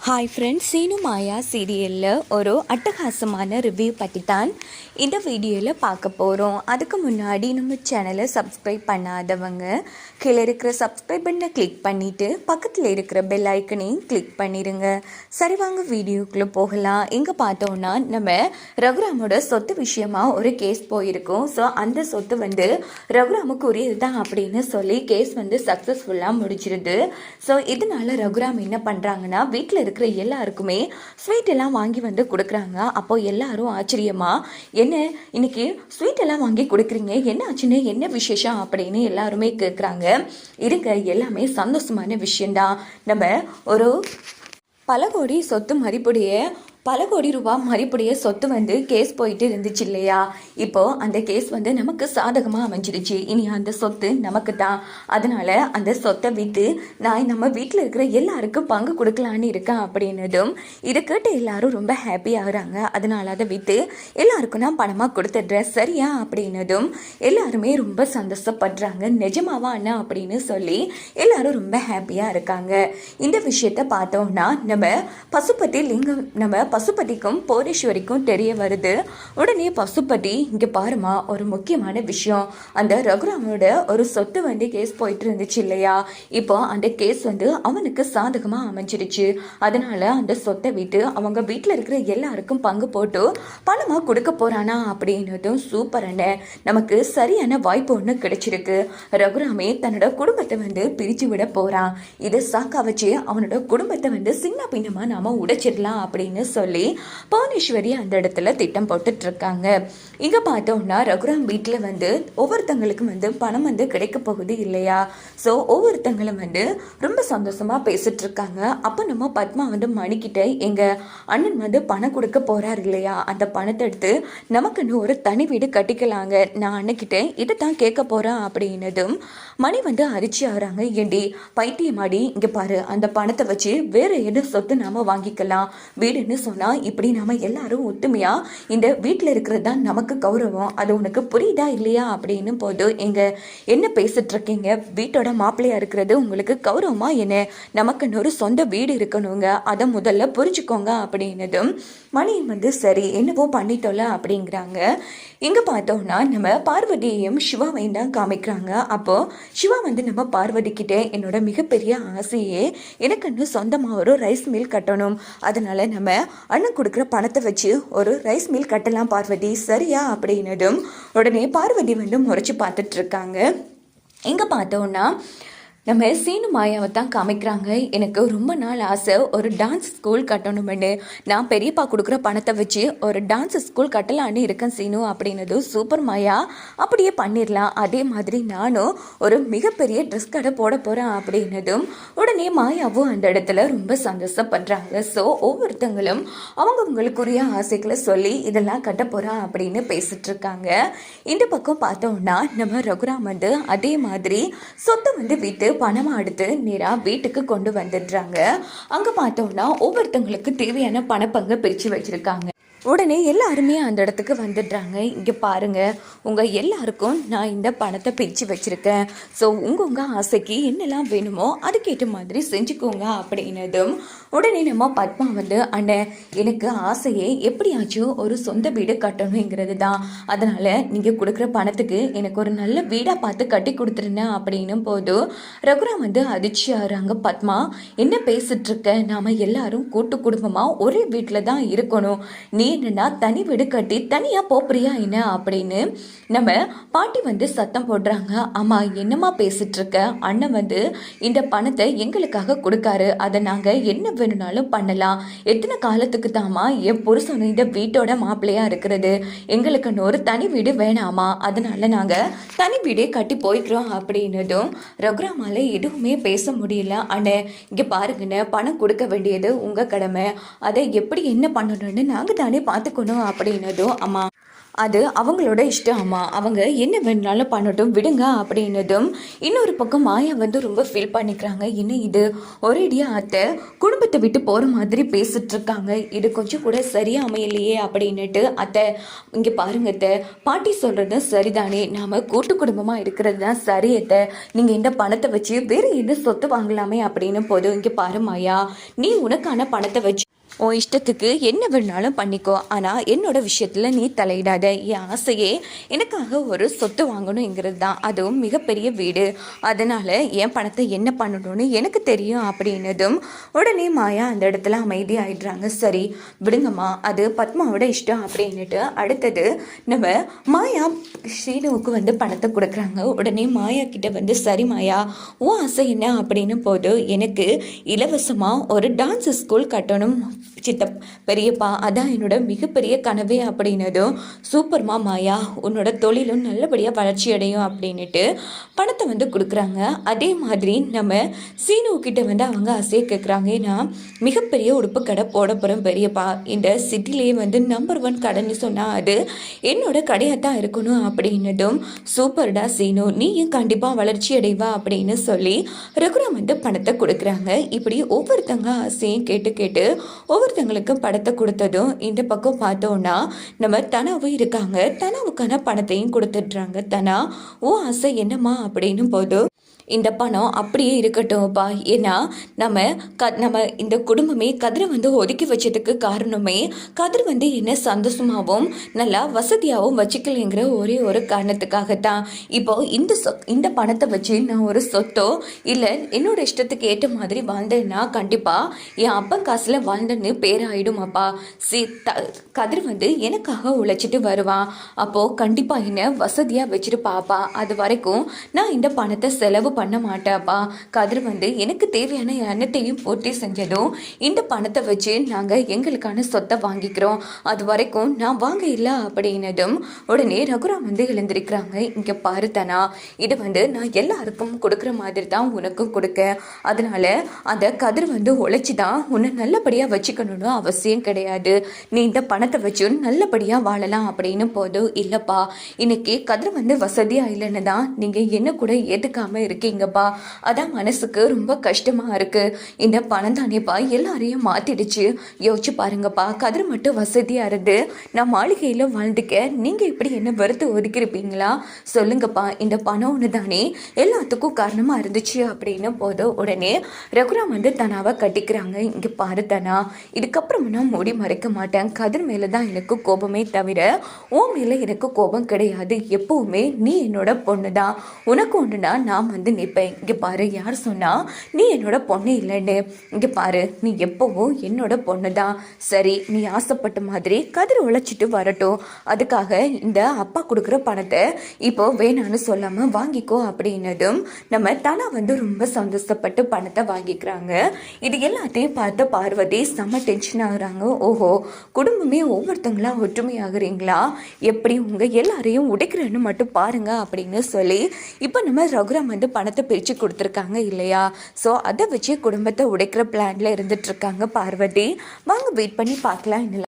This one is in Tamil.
ஹாய் ஃப்ரெண்ட்ஸ், சீனு மாயா சீரியலில் ஒரு அட்டகாசமான ரிவ்யூ பற்றி தான் இந்த வீடியோவில் பார்க்க போகிறோம். அதுக்கு முன்னாடி நம்ம சேனலை சப்ஸ்கிரைப் பண்ணாதவங்க கீழே இருக்கிற சப்ஸ்கிரைப் பட்டனை கிளிக் பண்ணிவிட்டு பக்கத்தில் இருக்கிற பெல் ஐக்கனையும் கிளிக் பண்ணிடுங்க. சரி, வாங்க வீடியோக்குள்ளே போகலாம். இங்கே பார்த்தோன்னா நம்ம ரகுராமோட சொத்து விஷயமாக ஒரு கேஸ் போயிருக்கோம். ஸோ அந்த சொத்து ரகுராமுக்கு உரியது தான் அப்படின்னு சொல்லி கேஸ் சக்ஸஸ்ஃபுல்லாக முடிச்சிருது. ஸோ இதனால ரகுராம் என்ன பண்ணுறாங்கன்னா, வீட்டில் இருக்கிற எல்லாருக்குமே ஸ்வீட் எல்லாம் வாங்கி கொடுக்குறாங்க. அப்போ எல்லாரும் ஆச்சரியமா, என்ன இன்னைக்கு ஸ்வீட் எல்லாம் வாங்கி கொடுக்குறீங்க, என்ன ஆச்சுன்னு, என்ன விசேஷம் அப்படின்னு எல்லாருமே கேட்குறாங்க. இருங்க, எல்லாமே சந்தோஷமான விஷயம்தான். நம்ம ஒரு பல கோடி சொத்து மதிப்புடைய பல கோடி ரூபாய் மதிப்புடைய சொத்து கேஸ் போயிட்டு இருந்துச்சு இல்லையா? இப்போது அந்த கேஸ் நமக்கு சாதகமாக அமைஞ்சிருச்சு. இனி அந்த சொத்து நமக்கு தான். அதனால் அந்த சொத்தை விற்று நான் நம்ம வீட்டில் இருக்கிற எல்லாருக்கும் பங்கு கொடுக்கலான்னு இருக்கேன் அப்படின்னதும் இதை கேட்டு எல்லாரும் ரொம்ப ஹாப்பி ஆகுறாங்க. அதனால் அதை விற்று எல்லாருக்கும் நான் பணமாக கொடுத்துட்றேன், சரியா அப்படின்னதும் எல்லாருமே ரொம்ப சந்தோஷப்படுறாங்க. நிஜமாவா அண்ணா அப்படின்னு சொல்லி எல்லாரும் ரொம்ப ஹாப்பியாக இருக்காங்க. இந்த விஷயத்தை பார்த்தோம்னா நம்ம பசுபதிக்கும் போரீஸ்வரிக்கும் தெரிய வருது. உடனே பசுபதி, இங்கே பாருமா, ஒரு முக்கியமான விஷயம், அந்த ரகுராமோட ஒரு சொத்து கேஸ் போயிட்டு இருந்துச்சு இல்லையா? இப்போ அந்த கேஸ் அவனுக்கு சாதகமாக அமைஞ்சிருச்சு. அதனால அந்த சொத்தை விட்டு அவங்க வீட்டில் இருக்கிற எல்லாருக்கும் பங்கு போட்டு பணமாக கொடுக்க போறானா அப்படின்னதும், சூப்பர் அண்ணே, நமக்கு சரியான வாய்ப்பு ஒன்று கிடைச்சிருக்கு. ரகுராமே தன்னோட குடும்பத்தை பிரித்து விட போறான். இதை சாக்கா வச்சு அவனோட குடும்பத்தை சின்ன பின்னமா நாம உடைச்சிடலாம் அப்படின்னு சொல்லி புவனேஸ்வரி அந்த இடத்துல திட்டம் போட்டுட்டு இருக்காங்க. இங்க பார்த்தோம்னா ரகுராம் வீட்டில் ஒவ்வொருத்தங்களுக்கும் பணம் கிடைக்க போகுது இல்லையா? ஸோ ஒவ்வொருத்தங்களும் ரொம்ப சந்தோஷமா பேசிட்டு இருக்காங்க. அப்போ நம்ம பத்மா மணிக்கிட்ட, எங்க அண்ணன் பணம் கொடுக்க போறாரு இல்லையா, அந்த பணத்தை எடுத்து நமக்குன்னு ஒரு தனி வீடு கட்டிக்கலாங்க, நான் அண்ணக்கிட்ட இதை தான் கேட்க போறேன் அப்படின்னதும் மணி அரிச்சு ஆகிறாங்க. ஏண்டி பைத்தியமாடி, இங்க பாரு, அந்த பணத்தை வச்சு வேற எது சொத்து நாம வாங்கிக்கலாம், வீடுன்னு சொன்னா இப்படி நாம எல்லாரும் ஒத்துமையா இந்த வீட்டில் இருக்கிறது தான் நமக்கு கௌரவம், அது உனக்கு புரியுதா இல்லையா அப்படின்னு போது, எங்க என்ன பேசிட்டு இருக்கீங்க, வீட்டோட மாப்பிள்ளையா இருக்கிறது உங்களுக்கு கௌரவமா என்ன, நமக்குன்னு ஒரு சொந்த வீடு இருக்கணுங்க, அதை முதல்ல புரிஞ்சுக்கோங்க அப்படின்னதும் மணி சரி என்னவோ பண்ணிட்டோல அப்படிங்கிறாங்க. இங்க பார்த்தோம்னா நம்ம பார்வதியையும் சிவாவையும் தான் காமிக்கிறாங்க. அப்போ சிவா நம்ம பார்வதி கிட்ட, என்னோட மிகப்பெரிய ஆசையே எனக்குன்னு சொந்தமாக ஒரு ரைஸ் மில் கட்டணும், அதனால நம்ம அண்ணன் கொடுக்குற பணத்தை வச்சு ஒரு ரைஸ் மில் கட்டலாம் பார்வதி, சரியா அப்படின்னதும் உடனே பார்வதி முறைச்சு பார்த்துட்டு இருக்காங்க. இங்க பார்த்தோம்னா நம்ம சீனு மாயாவை தான் காமிக்கிறாங்க. எனக்கு ரொம்ப நாள் ஆசை, ஒரு டான்ஸ் ஸ்கூல் கட்டணும்னு, நான் பெரியப்பா கொடுக்குற பணத்தை வச்சு ஒரு டான்ஸ் ஸ்கூல் கட்டலான்னு இருக்கேன் சீனு அப்படின்னதும், சூப்பர் மாயா, அப்படியே பண்ணிடலாம், அதே மாதிரி நானும் ஒரு மிகப்பெரிய ட்ரெஸ் கடை போட போகிறேன் அப்படின்னதும் உடனே மாயாவும் அந்த இடத்துல ரொம்ப சந்தோஷப்படுறாங்க. ஸோ ஒவ்வொருத்தங்களும் அவங்கவுங்களுக்குரிய ஆசைகளை சொல்லி இதெல்லாம் கட்ட போகிறான் அப்படின்னு பேசிட்டு இருக்காங்க. இந்த பக்கம் பார்த்தோம்னா நம்ம ரகுராம் அதே மாதிரி சொத்தை விற்று பணமாக எடுத்து நேராக வீட்டுக்கு கொண்டு வந்துடுறாங்க. அங்கே பார்த்தோம்னா ஒவ்வொருத்தங்களுக்கு தேவையான பணப்பங்கை பிரித்து வச்சுருக்காங்க. உடனே எல்லாருமே அந்த இடத்துக்கு வந்துடுறாங்க. இங்கே பாருங்க, உங்கள் எல்லாருக்கும் நான் இந்த பணத்தை பிரித்து வச்சுருக்கேன். ஸோ உங்கள் ஆசைக்கு என்னெல்லாம் வேணுமோ அதுக்கேற்ற மாதிரி செஞ்சுக்கோங்க அப்படின்னதும் உடனே நம்ம பத்மா அண்ணன், எனக்கு ஆசையே எப்படியாச்சும் ஒரு சொந்த வீடு கட்டணுங்கிறது தான், அதனால் நீங்கள் கொடுக்குற பணத்துக்கு எனக்கு ஒரு நல்ல வீடாக பார்த்து கட்டி கொடுத்துருங்க அப்படின்னும் போது ரகுராம் அதிர்ச்சி ஆகிறாங்க. பத்மா, என்ன பேசிட்டு இருக்க, நாம் எல்லாரும் கூட்டு குடும்பமாக ஒரே வீட்டில் தான் இருக்கணும், நீ என்னன்னா தனி வீடு கட்டி தனியா போறியா என்ன அப்படின்னு நம்ம பாட்டி சத்தம் போடுறாங்க. ஆமா, என்னமா பேசிட்டு இருக்க, அண்ணன் இந்த பணத்தை எங்களுக்காக கொடுக்காரு, அதை நாங்க என்ன வேணும்னாலும் பண்ணலாம், எத்தனை காலத்துக்கு தாமா என் புருஷனும் இந்த வீட்டோட மாப்பிள்ளையா இருக்கிறது, எங்களுக்கு ஒரு தனி வீடு வேணாமா, அதனால நாங்க தனி வீடே கட்டி போய்க்கிறோம் அப்படின்னதும் ரகுராமால எதுவுமே பேச முடியல. அண்ணே, இங்க பாருங்கண்ணே, பணம் கொடுக்க வேண்டியது உங்க கடமை, அதை எப்படி என்ன பண்ணணும்னு நாங்க தானே பார்த்துக்கணும் அப்படின்னதும், அம்மா அது அவங்களோட இஷ்டம் அம்மா, அவங்க என்ன வேணாலும் பண்ணட்டும் விடுங்க அப்படின்னதும் இன்னொரு பக்கம் மாயா வந்து ரொம்ப ஃபீல் பண்ணிக்கிறாங்க. என்ன இது ஒரேடியா அத்தை குடும்பத்தை விட்டு போகிற மாதிரி பேசிட்டு இருக்காங்க, இது கொஞ்சம் கூட சரியா அமையலையே அப்படின்னுட்டு. அத்தை இங்கே பாருங்க அத்தை, பாட்டி சொல்கிறது சரிதானே, நாம் கூட்டு குடும்பமாக இருக்கிறது தான் சரி அத்தை, நீங்கள் இந்த பணத்தை வச்சு வேறு என்ன சொத்து வாங்கலாமே அப்படின்னு போதும். இங்கே பாரு மாயா, நீ உனக்கான பணத்தை வச்சு உன் இஷ்டத்துக்கு என்ன வேணாலும் பண்ணிக்கோ, ஆனால் என்னோட விஷயத்தில் நீ தலையிடாத. என் ஆசையே எனக்காக ஒரு சொத்து வாங்கணுங்கிறது தான், அதுவும் மிகப்பெரிய வீடு, அதனால் என் பணத்தை என்ன பண்ணணும்னு எனக்கு தெரியும் அப்படின்னதும் உடனே மாயா அந்த இடத்துல அமைதி ஆயிடுறாங்க. சரி விடுங்கம்மா, அது பத்மாவோட இஷ்டம் அப்படின்னுட்டு அடுத்தது நம்ம மாயா ஸ்ரீனுவுக்கு வந்து பணத்தை கொடுக்குறாங்க. உடனே மாயா கிட்ட வந்து சரி மாயா, உன் ஆசை என்ன அப்படின்னு போது, எனக்கு இலவசமாக ஒரு டான்ஸ் ஸ்கூல் கட்டணும் பெரியப்பா, அதான் என்னோட மிகப்பெரிய கனவே அப்படின்னதும் சூப்பர்மா மாயா, உன்னோட தொழிலும் நல்லபடியாக வளர்ச்சி அடையும் அப்படின்னுட்டு பணத்தை வந்து கொடுக்குறாங்க. அதே மாதிரி நம்ம சீனுக்கிட்ட வந்து அவங்க ஆசையை கேட்குறாங்க. ஏன்னா மிகப்பெரிய உடுப்பு கடை போட போகிறோம் பெரியப்பா, இந்த சிட்டிலேயே வந்து நம்பர் 1 கடைன்னு சொன்னால் அது என்னோட கடையாக தான் இருக்கணும் அப்படின்னதும் சூப்பர்டா சீனு, நீயும் கண்டிப்பாக வளர்ச்சி அடைவா அப்படின்னு சொல்லி ரகுராம் வந்து பணத்தை கொடுக்குறாங்க. இப்படி ஒவ்வொருத்தங்க ஆசையும் கேட்டு கேட்டு ஒவ்வொருத்தங்களுக்கு பணத்தை கொடுத்ததும் இந்த பக்கம் பார்த்தோன்னா நம்ம தனாவும் இருக்காங்க. தனாவுக்கான பணத்தையும் கொடுத்துட்றாங்க. தனா ஓ ஆசை என்னம்மா அப்படின்னு போதும், இந்த பணம் அப்படியே இருக்கட்டும்ப்பா, ஏன்னா நம்ம இந்த குடும்பமே கதிரை வந்து ஒதுக்கி வச்சதுக்கு காரணமே கதிர் வந்து என்ன சந்தோஷமாகவும் நல்லா வசதியாகவும் வச்சுக்கலைங்கிற ஒரே ஒரு காரணத்துக்காகத்தான். இப்போ இந்த பணத்தை வச்சு நான் ஒரு சொத்தோ இல்லை என்னோட இஷ்டத்துக்கு ஏற்ற மாதிரி வாழ்ந்தேன்னா கண்டிப்பாக என் அப்பா காசில் வாழ்ந்தேன்னு பேராயிடுமாப்பா. கதிர் வந்து எனக்காக உழைச்சிட்டு வருவான், அப்போது கண்டிப்பாக என்ன வசதியாக வச்சுட்டு பாப்பா, அது வரைக்கும் நான் இந்த பணத்தை செலவு பண்ண மாட்டாப்பா. கதிர் வந்து எனக்கு தேவையான எண்ணத்தையும் பூர்த்தி செஞ்சதும் இந்த பணத்தை வச்சு நாங்கள் எங்களுக்கான சொத்தை வாங்கிக்கிறோம், அது வரைக்கும் நான் வாங்க இல்லை அப்படின்னதும் உடனே ரகுராம் வந்து எழுந்திருக்கிறாங்க. இங்கே பாருத்தனா, இது வந்து நான் எல்லாருக்கும் கொடுக்குற மாதிரி தான் உனக்கும் கொடுக்க, அதனால அந்த கதிர் வந்து உழைச்சி தான் உன்னை நல்லபடியாக வச்சுக்கணும்னு அவசியம் கிடையாது, நீ இந்த பணத்தை வச்சு நல்லபடியாக வாழலாம் அப்படின்னு போதும். இல்லைப்பா, இன்னைக்கு கதிர் வந்து வசதியாக இல்லைன்னு தான் நீங்கள் என்ன கூட ஏற்றுக்காமல் இருக்கீங்கப்பா, அதான் மனசுக்கு ரொம்ப கஷ்டமாக இருக்குது. இந்த பணம் தானேப்பா எல்லாரையும் மாற்றிடுச்சு, யோசிச்சு பாருங்கப்பா, கதிர் மட்டும் வசதியாக இருந்து நான் மாளிகையில் வாழ்ந்துக்க நீங்கள் இப்படி என்ன வெறுத்து ஒதுக்கிருப்பீங்களா சொல்லுங்கப்பா, இந்த பணம் ஒன்று தானே எல்லாத்துக்கும் காரணமாக இருந்துச்சு அப்படின்னு போதும். உடனே ரகுராம் வந்து தனாவை கட்டிக்கிறாங்க. இங்கே பாரு தனா, இதுக்கப்புறம் நான் மூடி மறைக்க மாட்டேன், கதிர் மேலே தான் எனக்கு கோபமே தவிர உன் மேலே எனக்கு கோபம் கிடையாது, எப்பவுமே நீ என்னோட பொண்ணு தான், உனக்கு ஒன்றுனா நான் வந்து நிற்பேன். இங்கே பாரு, யார் சொன்னா நீ என்னோட பொண்ணு இல்லைன்னு, இங்கே பாரு நீ எப்போவும் என்னோட பொண்ணு தான். சரி, நீ ஆசைப்பட்ட மாதிரி கதிர் உழைச்சிட்டு வரட்டும், அதுக்காக இந்த அப்பா கொடுக்குற பணத்தை இப்போ வேணான்னு சொல்லாமல் வாங்கிக்கோ அப்படின்னதும் நம்ம தனா வந்து ரொம்ப சந்தோஷப்பட்டு பணத்தை வாங்கிக்கிறாங்க. இது எல்லாத்தையும் பார்த்த பார்வதி செம்ம டென்ஷன் ஆகுறாங்க. ஓஹோ, குடும்பமே ஒவ்வொருத்தங்களா ஒற்றுமையாகிறீங்களா, எப்படி உங்கள் எல்லாரையும் உடைக்கிறேன்னு மட்டும் பாருங்க அப்படின்னு சொல்லி இப்போ நம்ம ரகுராம் வந்து பணத்தை பிரித்து கொடுத்துருக்காங்க இல்லையா. ஸோ அதை வச்சு குடும்பத்தை உடைக்கிற பிளான்ல இருந்துட்டு இருக்காங்க பார்வதி. வாங்க வெயிட் பண்ணி பார்க்கலாம்.